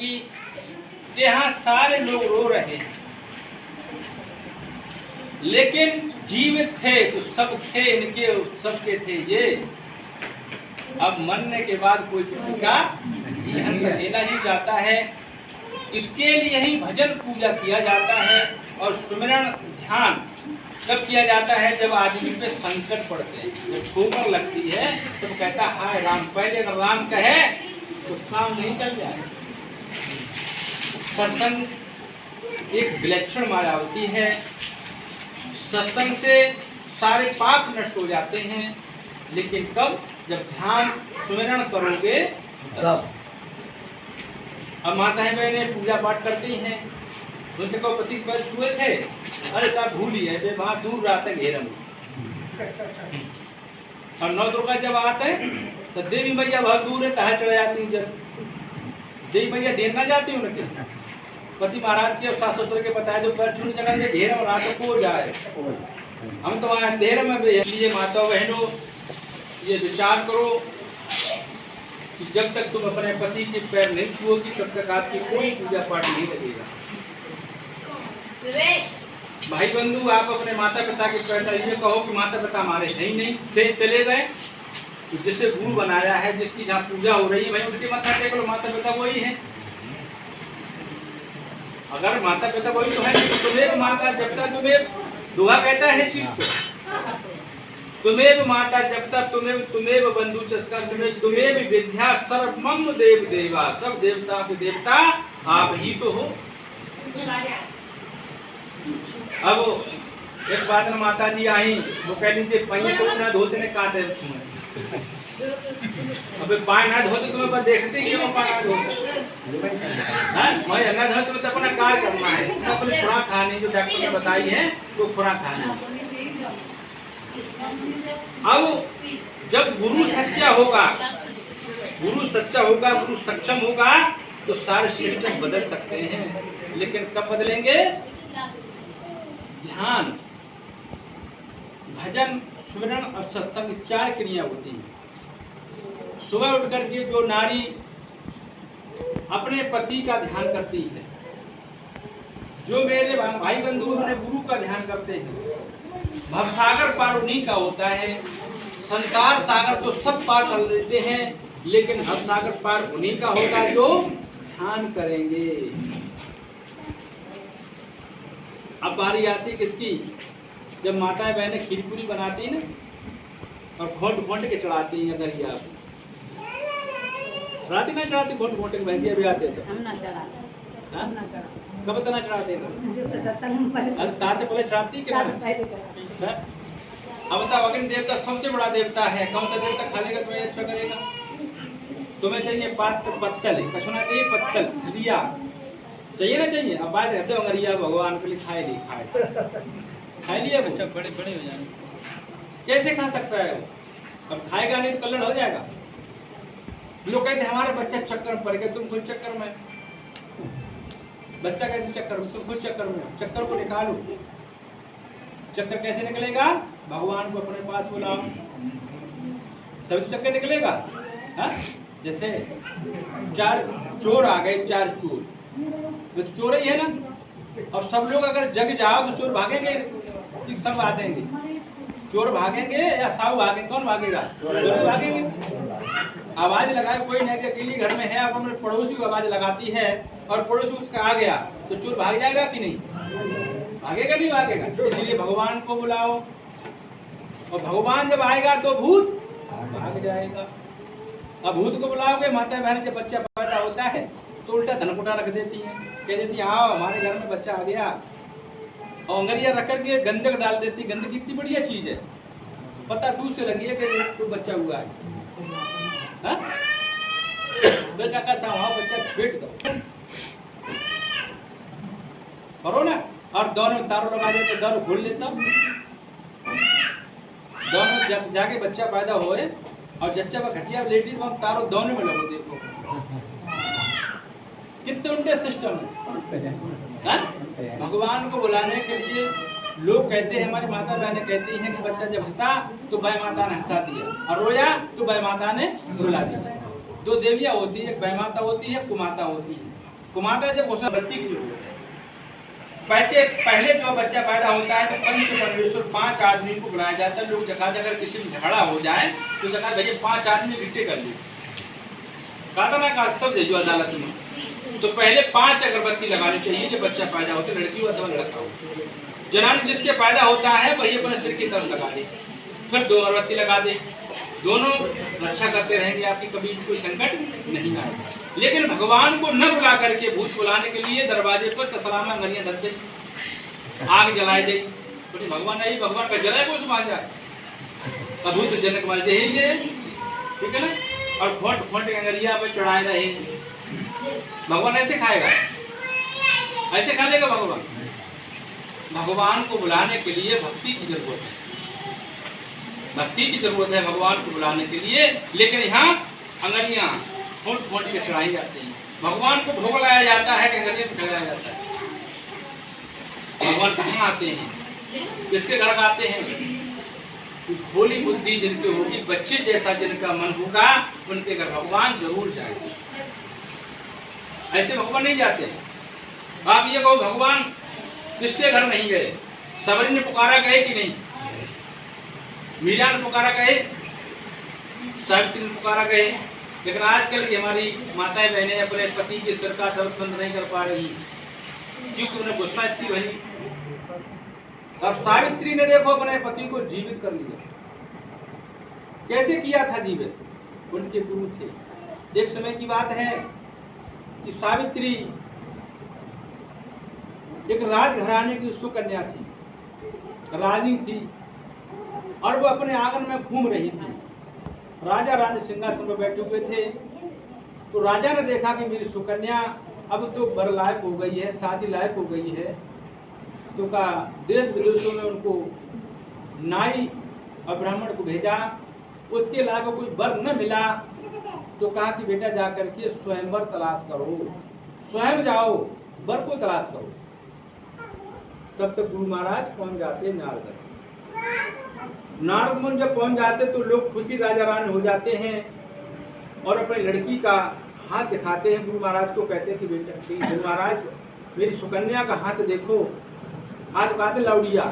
की कि यहाँ सारे लोग रो रहे हैं, लेकिन जीवित थे तो सब थे इनके, सबके थे ये। अब मरने के बाद कोई किसी का ध्यान अकेला ही जाता है। इसके लिए ही भजन पूजा किया जाता है और सुमिरन ध्यान कब किया जाता है? जब आदमी पे संकट पड़ते हैं, जब ठोकर लगती है तब तो कहता हाय राम। पहले अगर राम कहे तो काम नहीं चल जाए। सत्संग एक विलक्षण मायावती है। सत्संग से सारे पाप नष्ट हो जाते हैं, लेकिन कब? जब ध्यान सुमिरन करोगे तब। अब माताएं बहनें पूजा पाठ करती हैं, उनसे कहो पति पैर छुए थे, अरे साहब भूल ही है, वहाँ दूर रहा था घेरा में। और नौ दुर्गा जब आते तो देवी मैया बहुत दूर है, तहा चढ़ जाती। जब देवी मैया ढेर ना जाती उनके पति महाराज के और सास ससुर के बताए जो पैर छूने जगह से घेरा और आगे को जाए। हम तो वहाँ अंधेरे में भी। इसलिए माता बहनों ये विचार करो कि जब तक तुम अपने पति के पैर नहीं छुओगी तब तक आपकी कोई पूजा पाठ नहीं लगेगा। भाई बंधु, आप अपने माता पिता के पैर ये कहो कि माता पिता हमारे है ही नहीं, से चले गए। तो जिसे गुरु बनाया है, जिसकी जहाँ पूजा हो रही है, भाई उसके माथा टेक लो। माता पिता वही है। अगर माता पिता वही तो है तो तुम्हें माता जब तक तुम्हें दुआ कहता है इस चीज को, तुम्हें माता जब तक तुम्हें बंधु चस्कर तुम्हें विद्या सर्वमम देव देवा। सब देवता के देवता आप ही तो हो। अब एक बात न माता जी आई, वो कह लीजिए पहिए को ना धोते ने काटे तुम्हें। अबे पाए ना धोते तुम्हें बस देखते ही क्यों पाए ना धोते? मैं ना धोते तुम्हें तो अपना कार्य करना है, अपनी खुराक खानी जो डॉक्टर ने बताई है वो खुराक खानी है। अब जब गुरु सच्चा होगा, गुरु सक्षम होगा तो सारे सिस्टम बदल सकते हैं। लेकिन कब बदलेंगे? ध्यान, भजन, सुमिरन और सत्संग, चार क्रिया होती हैं। सुबह उठ करके जो नारी अपने पति का ध्यान करती है, जो मेरे भाई बंधु अपने गुरु का ध्यान करते हैं, भवसागर पार उन्हीं का होता है। संसार सागर तो सब पार कर लेते हैं, लेकिन भवसागर पार उन्हीं का होगा जो ध्यान करेंगे। अब बारी आती किसकी? जब माताएं बहनें खीर पूरी बनाती ना और घोंट के चढ़ाती हैं दरिया पे। चढ़ाती ना चढ़ाती घोंट के भैंसिया भी आते थे। हम ना चढ़ाते। कब तक ना चढ़ाते थे? तार से पहले चढ़ाती कि नहीं? अब बताओ, अग्नि देवता सबसे बड़ा देवता है। कौन सा देवता खा लेगा तुम्हें अच्छा करेगा? तुम्हें चाहिए पत्तल, कछुना चाहिए पत्तल, रिया चाहिए ना चाहिए। अब बात रहते हो रिया भगवान के लिए खाए लिया बच्चा बड़े बड़े हो जाए, कैसे खा सकता है वो? अब खाएगा नहीं तो कल्लड़ हो जाएगा। लोग कहते हैं हमारा बच्चा चक्कर में पड़ गया। तुम खुद चक्कर में, बच्चा कैसे चक्कर में? तुम खुद चक्कर में। चक्कर को निकालो। चक्कर कैसे निकलेगा? भगवान को अपने पास बुलाओ तभी तो चक्कर निकलेगा। हा? जैसे चार चोर आ गए, चार चोर तो चोर ही है ना। अब सब लोग अगर जग जाओ तो चोर भागेंगे कि सब आ जाएंगे? चोर भागेंगे या साहू भागेंगे? कौन भागेगा? चोर भागेंगे। आवाज लगाए कोई नहीं, अकेली घर में है, अब अपने पड़ोसी को आवाज लगाती है और पड़ोसी उसका आ गया तो चोर भाग जाएगा कि नहीं? भागेगा नहीं भागेगा? इसलिए भगवान को बुलाओ, और भगवान जब आएगा तो भूत भाग जाएगा। अब भूत को बुलाओगे, माता बहन जब बच्चा पैदा होता है तो उल्टा धनकुटा रख देती है, कह देती है आओ हमारे घर में बच्चा आ गया, और अंगरिया रख करके गंदक डाल देती। गंदगी कितनी बढ़िया चीज है, पता दूर से लगी है कि कोई बच्चा हुआ है। बेटा का सामने बच्चा फेंट दो करो ना, और दोनों तारों लगा देते, दोनों खोल लेता, दोनों जब जाके बच्चा पैदा होए और जच्चा पर घटिया लेटी तो हम तारों दोनों में लगो। देखो कितने उल्टे सिस्टम है। भगवान को बुलाने के लिए लोग कहते हैं, हमारी माता बहनें कहती हैं कि बच्चा जब हंसा तो भाई माता ने हंसा दिया, और रोया तो भाई माता ने रुला दिया। दो देवियां होती है, एक भाई माता होती है, कुमाता होती है। कुमारता जब घोषणा बत्ती की जरूरत है। पहले जो बच्चा पैदा होता है तो पंच परमेश्वर 5 आदमी को बुलाया जाता है। लोग जगह अगर किसी में झगड़ा हो जाए तो जगह भैया 5 आदमी इकट्ठे कर लो, कहा था ना, कहा तब भेजो अदालत में। तो पहले 5 अगरबत्ती लगानी चाहिए जब बच्चा पैदा होता है, लड़की हो अथवा लड़का हो। जनानी जिसके पैदा होता है वही अपने सिर की तरफ लगा दे, फिर 2 अगरबत्ती लगा दे। दोनों रक्षा करते रहेंगे, आपकी कभी कोई संकट नहीं आएगा। लेकिन भगवान को न बुला करके भूत बुलाने के लिए दरवाजे पर तसलामा अंगलियां धर दे, आग जलाए दे, तो भगवान नहीं, भगवान का जलाए को समाज जाए अभूत जनक वाले ही, ठीक है ना। और फोट अंगलियां पर चढ़ाए रहे, भगवान ऐसे खाएगा, ऐसे खा लेगा भगवान। भगवान को बुलाने के लिए भक्ति की जरूरत है, भक्ति की जरूरत है भगवान को बुलाने के लिए। लेकिन यहाँ अंगलियां फोट के चढ़ाई जाती हैं। भगवान को भोग लाया जाता है कि अंगलियां चढ़ाया जाता है। भगवान कहाँ आते हैं, किसके घर आते हैं? भोली बुद्धि जिनकी होगी, बच्चे जैसा जिनका मन होगा, उनके घर भगवान जरूर जाएंगे। ऐसे भगवान नहीं जाते। आप ये कहो भगवान किसके घर नहीं गए? सबरी ने पुकारा गए कि नहीं? मीरा ने पुकारा गए, सावित्री ने पुकारा गए। लेकिन आजकल की हमारी माताएं बहनें अपने पति के सिर का दर्द बंद नहीं कर पा रही, क्योंकि उन्हें गुस्सा इतनी भरी। अब सावित्री ने देखो अपने पति को जीवित कर लिया। कैसे किया था जीवित? उनके गुरु थे। एक समय की बात है कि सावित्री एक राजघराने की सुकन्या थी, रानी थी, और वो अपने आंगन में घूम रही थी। राजा रानी सिंहासन पर बैठे हुए थे। तो राजा ने देखा कि मेरी सुकन्या अब तो बर लायक हो गई है, शादी लायक हो गई है। तो कहा देश विदेशों में उनको नाई और ब्राह्मण को भेजा, उसके अलावा कोई वर न मिला तो कहा कि बेटा जा करके स्वयंवर तलाश करो, स्वयं जाओ वर को तलाश करो। तब तक गुरु महाराज पहुंच जाते नारद। नारद मुनि जब पहुंच जाते तो लोग खुशी राजा रानी हो जाते हैं और अपनी लड़की का हाथ दिखाते हैं गुरु महाराज को। कहते हैं कि बेटा गुरु महाराज मेरी सुकन्या का हाथ देखो। आज कहते लौड़िया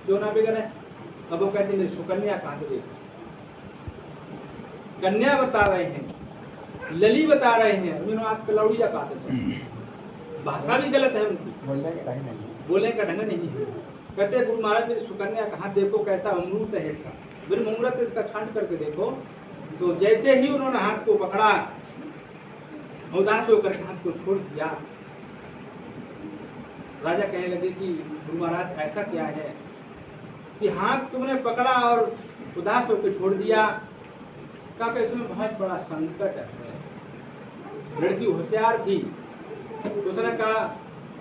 क्यों ना बेगन है, अब वो कहते मेरी सुकन्या का हाथ देखो। कन्या बता रहे हैं, लली बता रहे हैं, उन्होंने आज लौड़िया कहते, भाषा भी गलत है उनकी, बोलने का ढंग नहीं है। कहते गुरु महाराज मेरी सुकन्या का हाथ देखो, कैसा अमृत है इसका, मेरी मुहूर्त है इसका, छांट करके देखो। तो जैसे ही उन्होंने हाथ को पकड़ा, उदास होकर के हाथ को छोड़ दिया। राजा कहने लगे कि गुरु महाराज ऐसा क्या है कि हाथ तुमने पकड़ा और उदास होकर छोड़ दिया? कहा कि इसमें बहुत बड़ा संकट है। लड़की होशियार थी, उसने कहा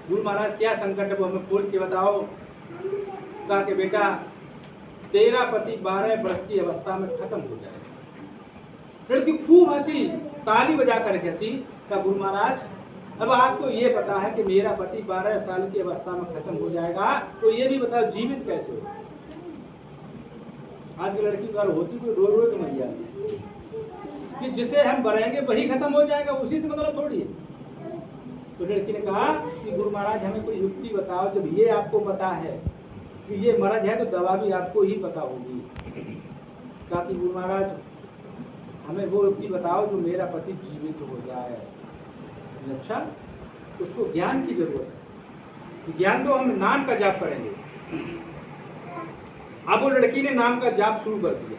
गुरु महाराज क्या संकट है वो हमें खोल के बताओ। कहा कि बेटा तेरा पति 12 वर्ष की अवस्था में खत्म हो जाए। लड़की खूब हंसी, ताली बजा कर हंसी। कहा गुरु महाराज अब आपको ये पता है कि मेरा पति 12 साल की अवस्था में खत्म हो जाएगा, तो ये भी बताओ जीवित कैसे हो? आज की लड़की का होती कोई रो रो के मैया कि जिसे हम भरेंगे वही खत्म हो जाएगा, उसी से मतलब थोड़ी है। तो लड़की ने कहा कि गुरु महाराज हमें कोई युक्ति बताओ, जब ये आपको पता है कि ये मर्ज है तो दवा भी आपको ही पता होगी। कहा कि गुरु महाराज हमें वो युक्ति बताओ जो मेरा पति जीवित हो जाए। अच्छा, उसको ज्ञान की जरूरत है। ज्ञान तो हम नाम का जाप करेंगे। अब वो लड़की ने नाम का जाप शुरू कर दिया।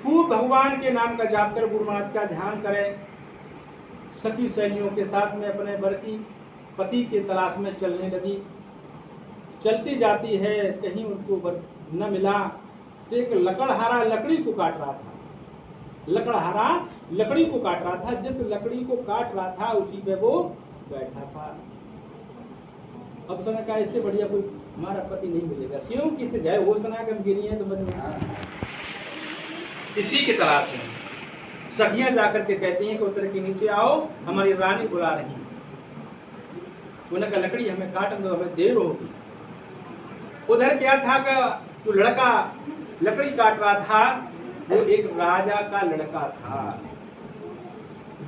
खूब भगवान के नाम का जाप कर गुरु महाराज का ध्यान करें। सखी सहेलियों के साथ में अपने वर की पति के तलाश में चलने लगी। चलती जाती है, कहीं उनको वर न मिला तो एक लकड़हारा लकड़ी को काट रहा था। लकड़हारा लकड़ी को काट रहा था, जिस लकड़ी को काट रहा था उसी पे वो बैठा था। अब सुना का इससे बढ़िया कोई हमारा पति नहीं मिलेगा, क्यों किसे जाए वो सुना कि हम गिरी है तो बस इसी के तलाश में सखियां जाकर के कहती हैं कि उतर के नीचे आओ, हमारी रानी बुला रही है। उन्होंने कहा लकड़ी हमें काट दो, हमें देर होगी। उधर क्या था कि जो लड़का लकड़ी काट रहा था वो एक राजा का लड़का था।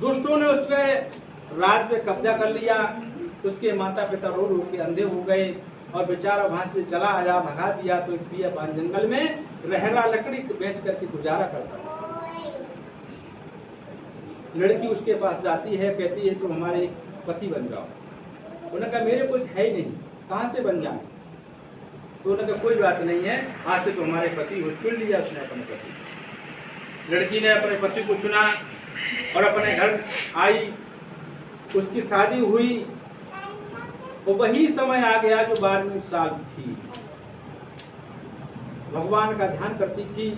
दुष्टों ने उस पर राज पे कब्जा कर लिया। उसके माता पिता रो रो के अंधे हो गए और बेचारा वहां से चला आया, भगा दिया। तो एक बियाबान जंगल में रहरा लकड़ी बेच करके गुजारा करता था। लड़की उसके पास जाती है, कहती है तुम हमारे पति बन जाओ। उन्होंने कहा मेरे कुछ है ही नहीं, कहाँ से बन जाए? तो उन्होंने कहा कोई बात नहीं है, आज से तो हमारे पति हो। चुन लिया उसने अपने पति। लड़की ने अपने पति को चुना और अपने घर आई, उसकी शादी हुई। वो वही समय आ गया जो 12वीं साल थी। भगवान का ध्यान करती थी,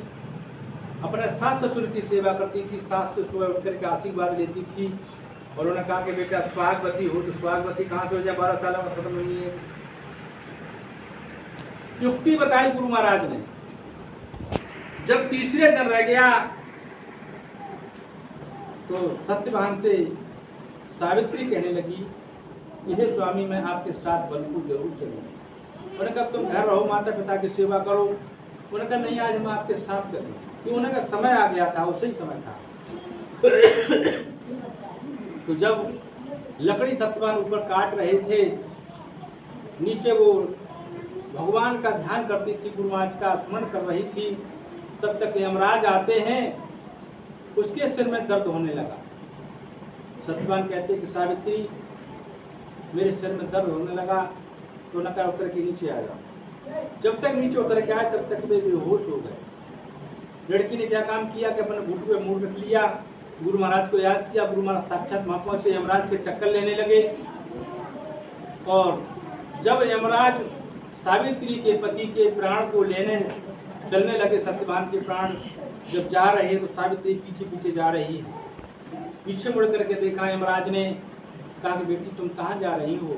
अपने सास ससुर की सेवा करती थी, सास से सुबह उठ करके आशीर्वाद लेती थी। और उन्होंने कहा कि बेटा सुहागवती हो। तो सुहागवती कहाँ से हो जाए, 12 साल में खत्म नहीं है। युक्ति बताई गुरु महाराज ने। जब तीसरे दिन रह गया तो सत्यवान से सावित्री कहने लगी कि हे स्वामी मैं आपके साथ बलपुर जरूर चलूंगी। उन्होंने कहा तुम घर रहो, माता पिता की सेवा करो। उन्होंने कहा नहीं, आज हम आपके साथ चलें। क्यों? उन्होंने कहा समय आ गया था, उसी समय था। तो जब लकड़ी सत्यवान ऊपर काट रहे थे, नीचे वो भगवान का ध्यान करती थी, गुरु महाराज का स्मरण कर रही थी, तब तक यमराज आते हैं। उसके सिर में दर्द होने लगा। सत्यवान कहते कि सावित्री मेरे सिर में दर्द होने लगा। तो न कहा उतर के नीचे आ जाओ। जब तक नीचे उतर के आए तब तक वे बेहोश हो गए। लड़की ने क्या काम किया कि अपने घुटने पे मुंह रख लिया, गुरु महाराज को याद किया। गुरु महाराज साक्षात वहां पहुंचे, यमराज से टक्कर लेने लगे। और जब यमराज सावित्री के पति के प्राण को लेने चलने लगे, सत्यवान के प्राण जब जा रहे हैं तो सावित्री पीछे पीछे जा रही है। पीछे मुड़ करके देखा यमराज ने, कहा कि बेटी तुम कहाँ जा रही हो?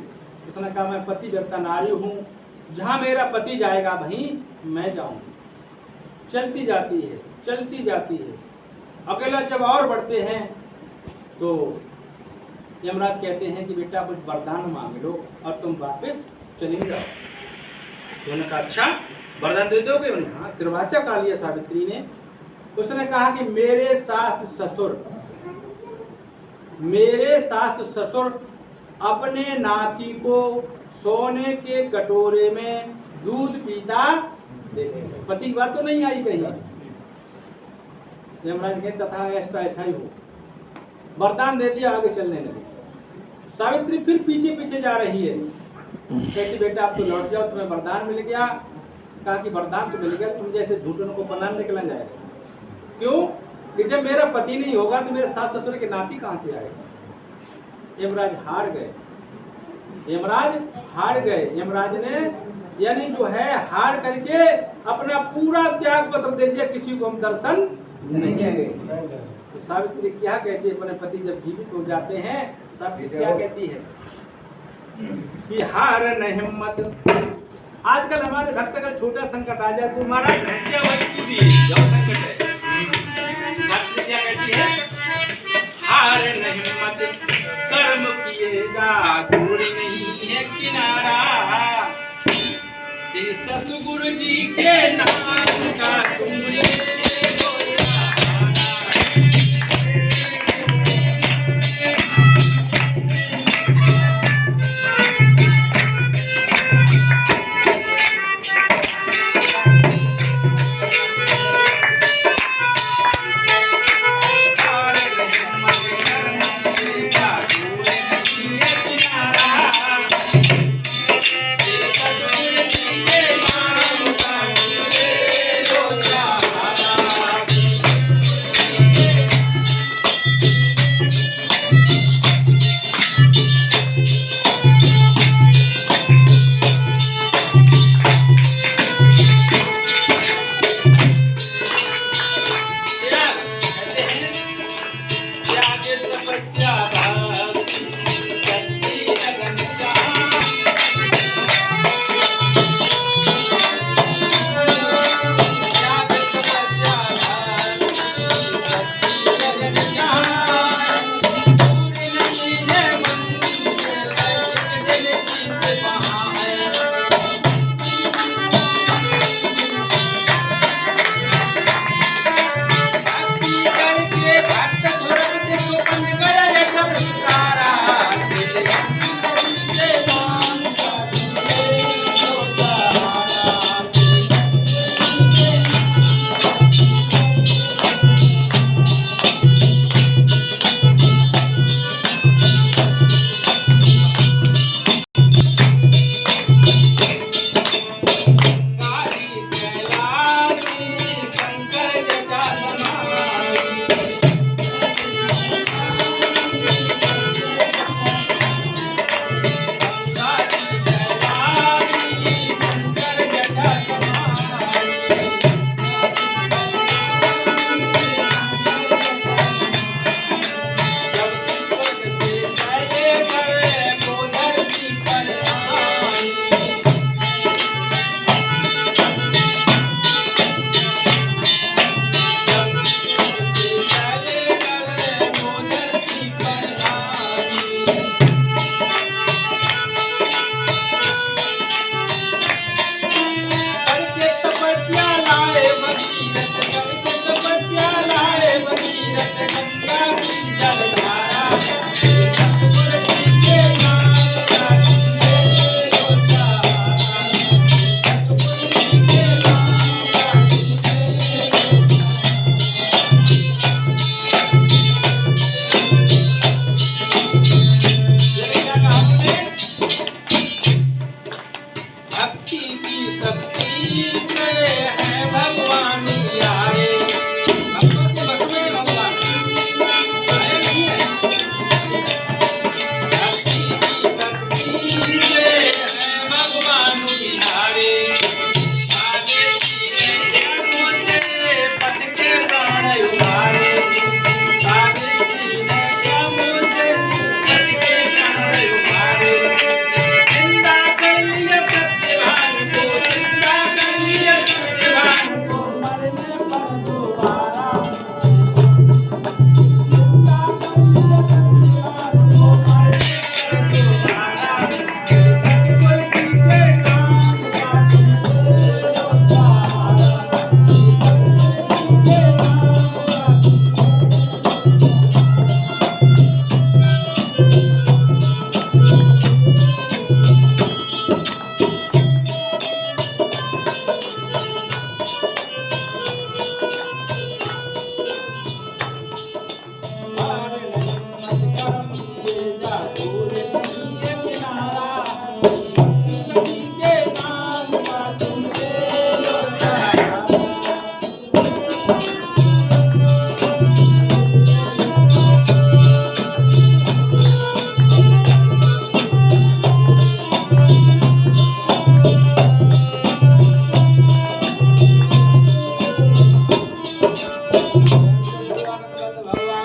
उसने कहा मैं पतिव्रता नारी हूँ, जहाँ मेरा पति जाएगा वहीं मैं जाऊँगी। चलती जाती है, चलती जाती है। अकेला जब और बढ़ते हैं तो यमराज कहते हैं कि बेटा कुछ वरदान मांग लो और तुम वापस चली जाओ। उन्होंने कहा अच्छा वरदान दे दोगे? हाँ। दरवाजा का लिया सावित्री ने। उसने कहा कि मेरे सास ससुर अपने नाती को सोने के कटोरे में दूध पीता देखेंगे। पति की बात तो नहीं आई कहीं। यमराज ने तथा ऐसा ही हो, वरदान दे दिया, आगे चलने लगे। सावित्री फिर पीछे पीछे जा रही है। कहती बेटा आप तो लौट जाओ, तुम्हें वरदान मिल गया। कहा कि वरदान तो मिल गया, तुम जैसे झूठों को बनाने निकला जाएगा। क्यों? कि जब मेरा पति नहीं होगा तो मेरे सास ससुर के नाती कहाँ से आएगा? यमराज हार गए। यमराज ने यानी जो है हार करके अपना पूरा त्याग पत्र दे दिया, किसी को हम दर्शन नहीं देंगे। तो सावित्री क्या कहती है? अपने पति जब जीवित हो जाते हैं, सावित्री क्या कहती है कि हार न हिम्मत। आजकल हमारे भक्त का छोटा संकट आ जाए तो महाराज भैंसिया वाली कूदी जाओ, संकट है। सावित्री क्या कहती है? हार न हिम्मत, कर्म किएगा दूर नहीं है किनारा। श्री सतगुरु जी के नाम का तुम ले निकलेगा।